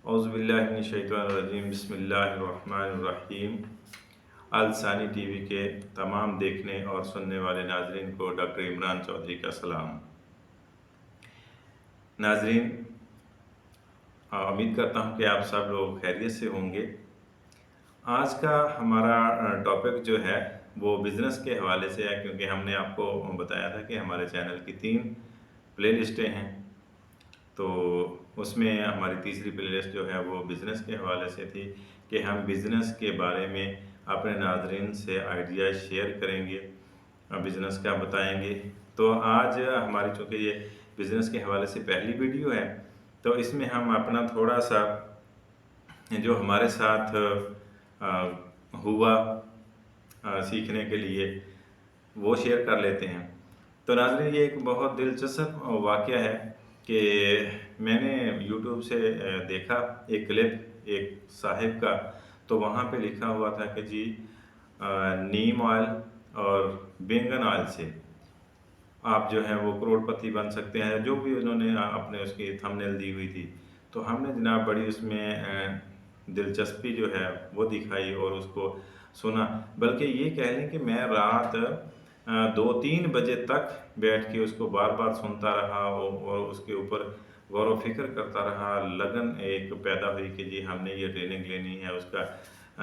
औज़ुबिल्लाहिमिनश्शैतानिर्रजीम बिस्मिल्लाहिर्रहमानिर्रहीम। अल सानी टीवी के तमाम देखने और सुनने वाले नाजरीन को डॉक्टर इमरान चौधरी का सलाम। नाजरीन, उम्मीद करता हूँ कि आप सब लोग खैरियत से होंगे। आज का हमारा टॉपिक जो है वो बिज़नेस के हवाले से है, क्योंकि हमने आपको बताया था कि हमारे चैनल की 3 प्लेलिस्टें हैं। तो उसमें हमारी तीसरी प्लेलिस्ट जो है वो बिज़नेस के हवाले से थी कि हम बिज़नेस के बारे में अपने नाज़रीन से आइडियाज़ शेयर करेंगे, बिज़नेस का बताएंगे। तो आज हमारी चूँकि ये बिज़नेस के हवाले से पहली वीडियो है, तो इसमें हम अपना थोड़ा सा जो हमारे साथ हुआ सीखने के लिए वो शेयर कर लेते हैं। तो नाज़रीन, ये एक बहुत दिलचस्प वाक़या है कि मैंने यूट्यूब से देखा एक क्लिप एक साहिब का। तो वहाँ पे लिखा हुआ था कि जी नीम ऑयल और बैंगन ऑयल से आप जो है वो करोड़पति बन सकते हैं, जो भी उन्होंने अपने उसकी थंबनेल दी हुई थी। तो हमने जनाब बड़ी उसमें दिलचस्पी जो है वो दिखाई और उसको सुना। बल्कि ये कह लें कि मैं रात 2-3 बजे तक बैठ के उसको बार-बार सुनता रहा और उसके ऊपर गौर व फ़िक्र करता रहा। लगन एक पैदा हुई कि जी हमने ये ट्रेनिंग लेनी है। उसका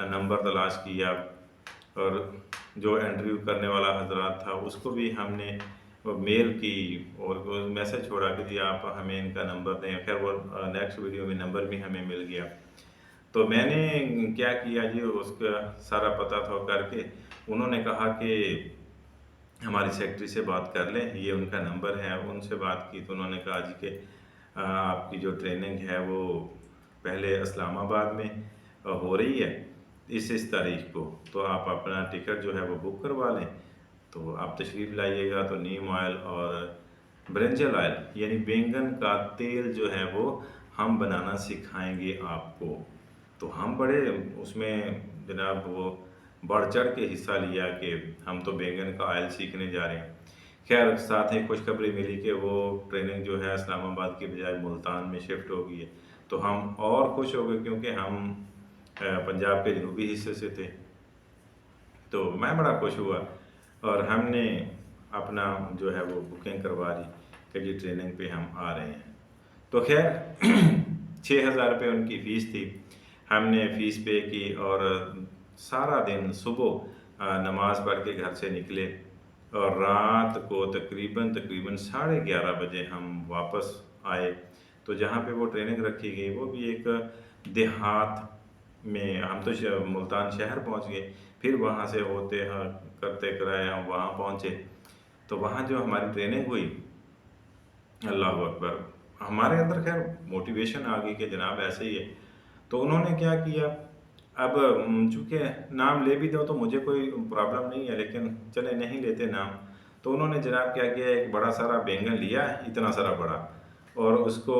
नंबर तलाश किया और जो इंटरव्यू करने वाला हज़रात था उसको भी हमने मेल की और वो मैसेज छोड़ा कि जी आप हमें इनका नंबर दें। खैर वो नेक्स्ट वीडियो में नंबर भी हमें मिल गया। तो मैंने क्या किया जी, उसका सारा पता था करके उन्होंने कहा कि हमारी सेक्रेटरी से बात कर लें, ये उनका नंबर है। उनसे बात की तो उन्होंने कहा जी कि आपकी जो ट्रेनिंग है वो पहले इस्लामाबाद में हो रही है इस तारीख को, तो आप अपना टिकट जो है वो बुक करवा लें। तो आप तशरीफ़ लाइएगा। तो नीम ऑयल और ब्रिंजल ऑयल यानी बैंगन का तेल जो है वो हम बनाना सिखाएंगे आपको। तो हम बड़े उसमें जनाब वो बढ़ चढ़ के हिस्सा लिया कि हम तो बैंगन का ऑयल सीखने जा रहे हैं। खैर साथ ही खुशखबरी मिली कि वो ट्रेनिंग जो है इस्लामाबाद की बजाय मुल्तान में शिफ्ट हो गई है। तो हम और खुश हो गए, क्योंकि हम पंजाब के जनूबी हिस्से से थे। तो मैं बड़ा खुश हुआ और हमने अपना जो है वो बुकिंग करवा ली कि जी ट्रेनिंग पे हम आ रहे हैं। तो खैर 6,000 रुपये उनकी फ़ीस थी। हमने फ़ीस पे की और सारा दिन सुबह नमाज़ पढ़ के घर से निकले और रात को तकरीबन 11:30 बजे हम वापस आए। तो जहाँ पे वो ट्रेनिंग रखी गई वो भी एक देहात में, हम तो मुल्तान शहर पहुँच गए। फिर वहाँ से होते हाँ करते कराए हम वहाँ पहुँचे। तो वहाँ जो हमारी ट्रेनिंग हुई, अल्लाह अकबर, हमारे अंदर खैर मोटिवेशन आ गई कि जनाब ऐसे ही है। तो उन्होंने क्या किया, अब चूँकि नाम ले भी दो तो मुझे कोई प्रॉब्लम नहीं है, लेकिन चले नहीं लेते नाम। तो उन्होंने जनाब क्या किया, एक बड़ा सारा बैंगन लिया, इतना सारा बड़ा, और उसको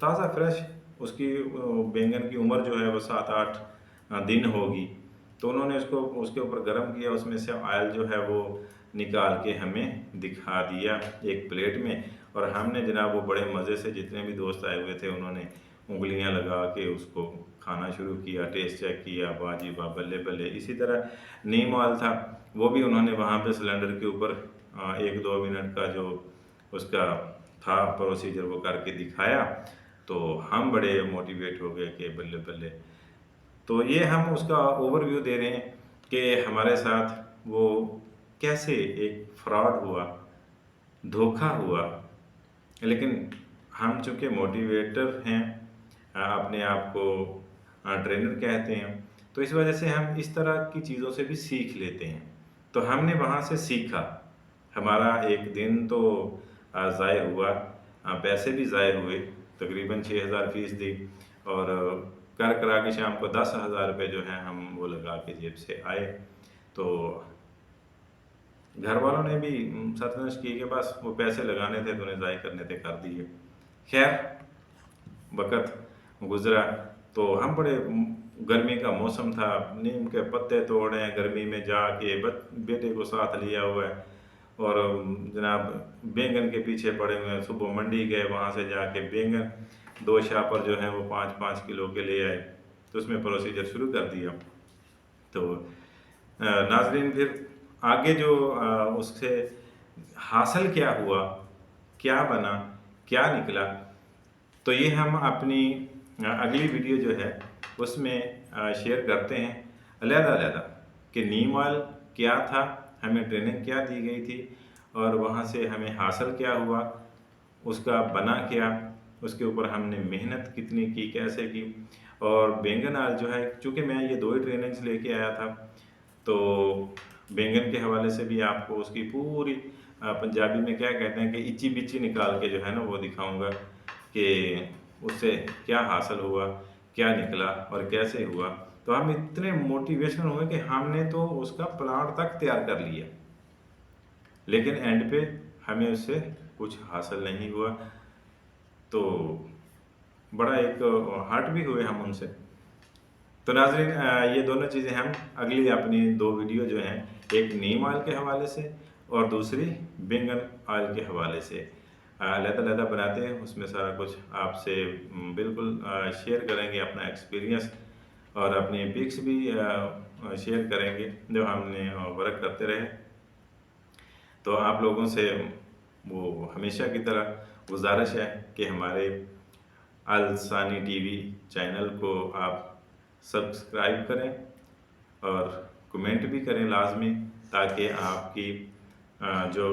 ताज़ा फ्रेश, उसकी बैंगन की उम्र जो है वो 7-8 दिन होगी। तो उन्होंने उसको उसके ऊपर गर्म किया, उसमें से ऑयल जो है वो निकाल के हमें दिखा दिया एक प्लेट में। और हमने जनाब वो बड़े मज़े से, जितने भी दोस्त आए हुए थे उन्होंने उंगलियां लगा के उसको खाना शुरू किया, टेस्ट चेक किया, वाह जी वाह, बल्ले बल्ले। इसी तरह नीम ऑयल था, वो भी उन्होंने वहाँ पे सिलेंडर के ऊपर 1-2 मिनट का जो उसका था प्रोसीजर वो करके दिखाया। तो हम बड़े मोटिवेट हो गए कि बल्ले बल्ले। तो ये हम उसका ओवरव्यू दे रहे हैं कि हमारे साथ वो कैसे एक फ्रॉड हुआ, धोखा हुआ। लेकिन हम चूँकि मोटिवेटर हैं, अपने आप को ट्रेनर कहते हैं, तो इस वजह से हम इस तरह की चीज़ों से भी सीख लेते हैं। तो हमने वहाँ से सीखा। हमारा एक दिन तो ज़ाय हुआ, पैसे भी ज़ाय हुए, तकरीबन 6,000 फ़ीस दी और कर करा के शाम को 10,000 रुपये जो है हम वो लगा के जेब से आए। तो घर वालों ने भी सरजनश की कि बस वो पैसे लगाने थे, तूने ज़ाय करने थे, कर दिए। खैर वक़्त गुज़रा तो हम बड़े गर्मी का मौसम था, नीम के पत्ते तोड़े हैं गर्मी में जाके, बेटे को साथ लिया हुआ है और जनाब बैंगन के पीछे पड़े हुए हैं। सुबह मंडी गए, वहाँ से जाके बैंगन 2 शापर जो हैं वो 5-5 किलो के ले आए, तो उसमें प्रोसीजर शुरू कर दिया। तो नाज़रीन फिर आगे जो उससे हासिल क्या हुआ, क्या बना, क्या निकला, तो ये हम अपनी अगली वीडियो जो है उसमें शेयर करते हैं अलग-अलग कि नीम ऑयल क्या था, हमें ट्रेनिंग क्या दी गई थी और वहाँ से हमें हासिल क्या हुआ, उसका बना क्या, उसके ऊपर हमने मेहनत कितनी की, कैसे की। और बैंगन ऑयल जो है, चूँकि मैं ये 2 ही ट्रेनिंग्स लेके आया था, तो बैंगन के हवाले से भी आपको उसकी पूरी पंजाबी में क्या कहते हैं कि इची-बिची निकाल के जो है ना वो दिखाऊँगा कि उससे क्या हासिल हुआ, क्या निकला और कैसे हुआ। तो हम इतने मोटिवेशनल हुए कि हमने तो उसका प्लाट तक तैयार कर लिया, लेकिन एंड पे हमें उससे कुछ हासिल नहीं हुआ। तो बड़ा एक हर्ट भी हुए हम उनसे। तो नाज़रीन ये दोनों चीज़ें हम अगली अपनी 2 वीडियो जो हैं, एक नीम ऑयल के हवाले से और दूसरी बैंगन ऑयल के हवाले से अलग-अलग बनाते हैं। उसमें सारा कुछ आपसे बिल्कुल शेयर करेंगे अपना एक्सपीरियंस और अपनी पिक्स भी शेयर करेंगे जो हमने वर्क करते रहे। तो आप लोगों से वो हमेशा की तरह गुज़ारिश है कि हमारे अल सानी टीवी चैनल को आप सब्सक्राइब करें और कमेंट भी करें लाजमी, ताकि आपकी जो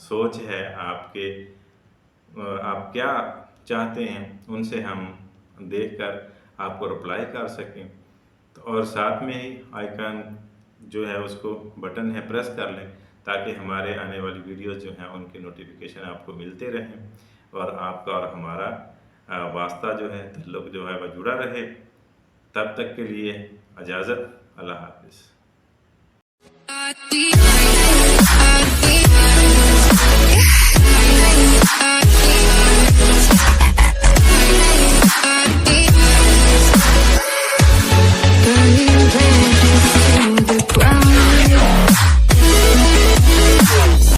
सोच है, आपके आप क्या चाहते हैं उनसे हम देखकर आपको रिप्लाई कर सकें। तो और साथ में ही आइकन जो है उसको बटन है प्रेस कर लें, ताकि हमारे आने वाली वीडियोज़ जो हैं उनके नोटिफिकेशन आपको मिलते रहें और आपका और हमारा वास्ता जो है, ताल्लुक़ जो है वह जुड़ा रहे। तब तक के लिए इजाज़त, अल्लाह हाफ़िज़।